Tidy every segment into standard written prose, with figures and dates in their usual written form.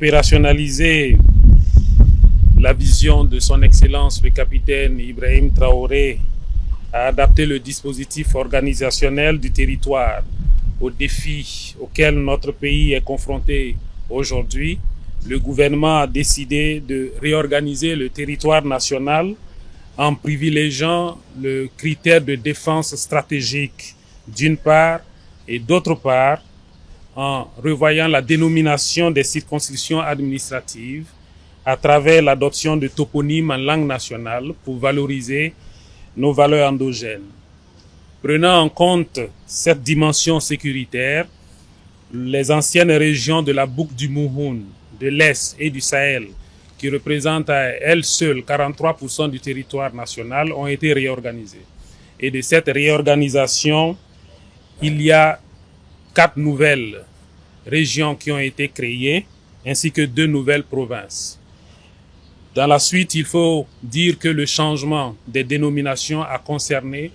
opérationnaliser la vision de son Excellence le capitaine Ibrahim Traoré à adapter le dispositif organisationnel du territoire aux défis auxquels notre pays est confronté aujourd'hui, le gouvernement a décidé de réorganiser le territoire national en privilégiant le critère de défense stratégique d'une part et d'autre part en revoyant la dénomination des circonscriptions administratives à travers l'adoption de toponymes en langue nationale pour valoriser nos valeurs endogènes. Prenant en compte cette dimension sécuritaire, les anciennes régions de la boucle du Mouhoun, de l'Est et du Sahel, qui représentent à elles seules 43% du territoire national, ont été réorganisées. Et de cette réorganisation, il y a 4 nouvelles régions qui ont été créées, ainsi que 2 nouvelles provinces. Dans la suite, il faut dire que le changement des dénominations a concerné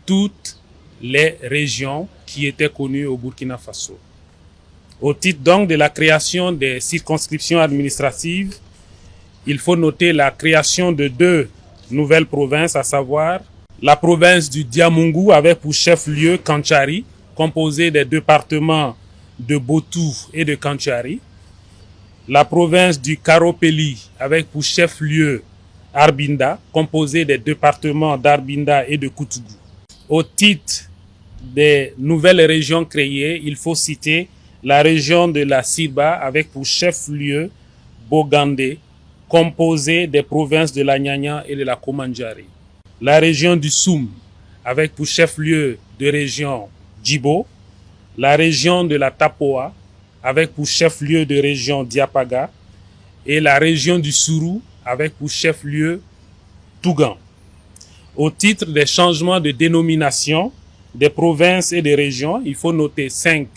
toutes les régions qui étaient connues au Burkina Faso. Au titre donc de la création des circonscriptions administratives, il faut noter la création de 2 nouvelles provinces, à savoir la province du Diamoungou avec pour chef-lieu Kantchari, composée des départements de Botou et de Kantchari, la province du Karopeli avec pour chef-lieu Arbinda, composée des départements d'Arbinda et de Koutougou. Au titre des nouvelles régions créées, il faut citer la région de la Siba avec pour chef-lieu Bogandé, composée des provinces de la Nyanya et de la Komandjari. La région du Soum avec pour chef-lieu de région Djibo, la région de la Tapoa avec pour chef-lieu de région Diapaga et la région du Sourou avec pour chef-lieu Tougan. Au titre des changements de dénomination des provinces et des régions, il faut noter 5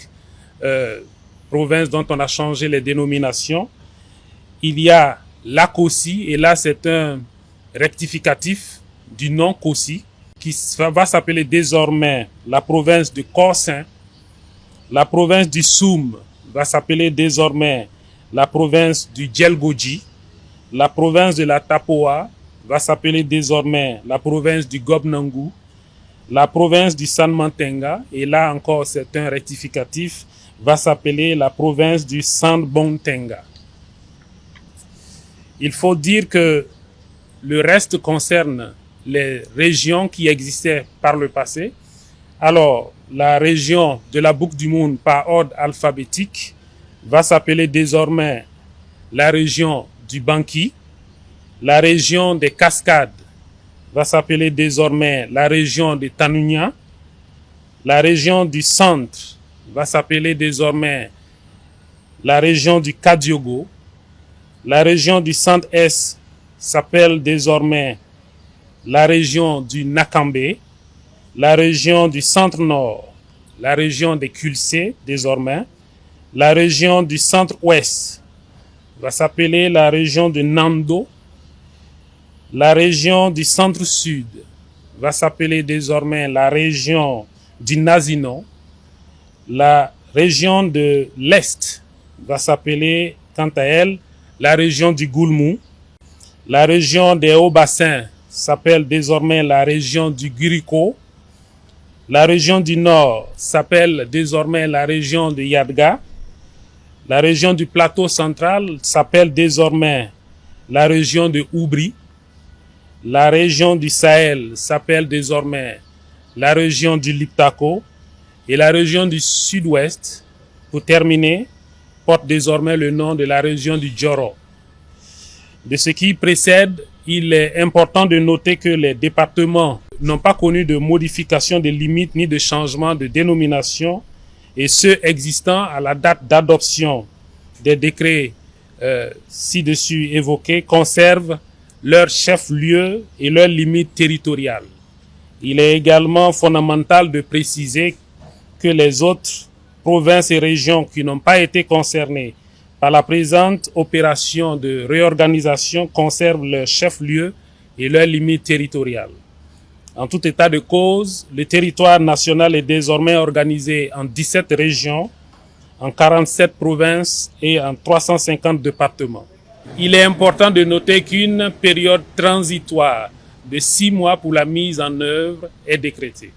provinces dont on a changé les dénominations. Il y a la Kossi, et là c'est un rectificatif du nom Kossi, qui va s'appeler désormais la province de Korsin. La province du Soum va s'appeler désormais la province du Djelgodji. La province de la Tapoa va s'appeler désormais la province du Gobnangou. La province du Sanmantenga, et là encore c'est un rectificatif, va s'appeler la province du Sandbontenga. Il faut dire que le reste concerne les régions qui existaient par le passé. Alors, la région de la boucle du Monde par ordre alphabétique va s'appeler désormais la région du Banki. La région des Cascades va s'appeler désormais la région de Tanunya. La région du Centre va s'appeler désormais la région du Kadiogo. La région du Centre-Est s'appelle désormais la région du Nakambé. La région du Centre-Nord, la région des Kulsé désormais. La région du Centre-Ouest va s'appeler la région de Nando. La région du Centre-Sud va s'appeler désormais la région du Nazinon. La région de l'Est va s'appeler, quant à elle, la région du Goulmou. La région des Hauts-Bassins s'appelle désormais la région du Guriko. La région du Nord s'appelle désormais la région de Yadga. La région du Plateau central s'appelle désormais la région de Oubri. La région du Sahel s'appelle désormais la région du Liptako. Et la région du Sud-Ouest, pour terminer, porte désormais le nom de la région du Djoro. De ce qui précède, il est important de noter que les départements n'ont pas connu de modification des limites ni de changement de dénomination, et ceux existants à la date d'adoption des décrets ci-dessus évoqués conservent leur chef-lieu et leurs limites territoriales. Il est également fondamental de préciser que les autres provinces et régions qui n'ont pas été concernées par la présente opération de réorganisation conservent leur chef-lieu et leurs limites territoriales. En tout état de cause, le territoire national est désormais organisé en 17 régions, en 47 provinces et en 350 départements. Il est important de noter qu'une période transitoire de 6 mois pour la mise en œuvre est décrétée.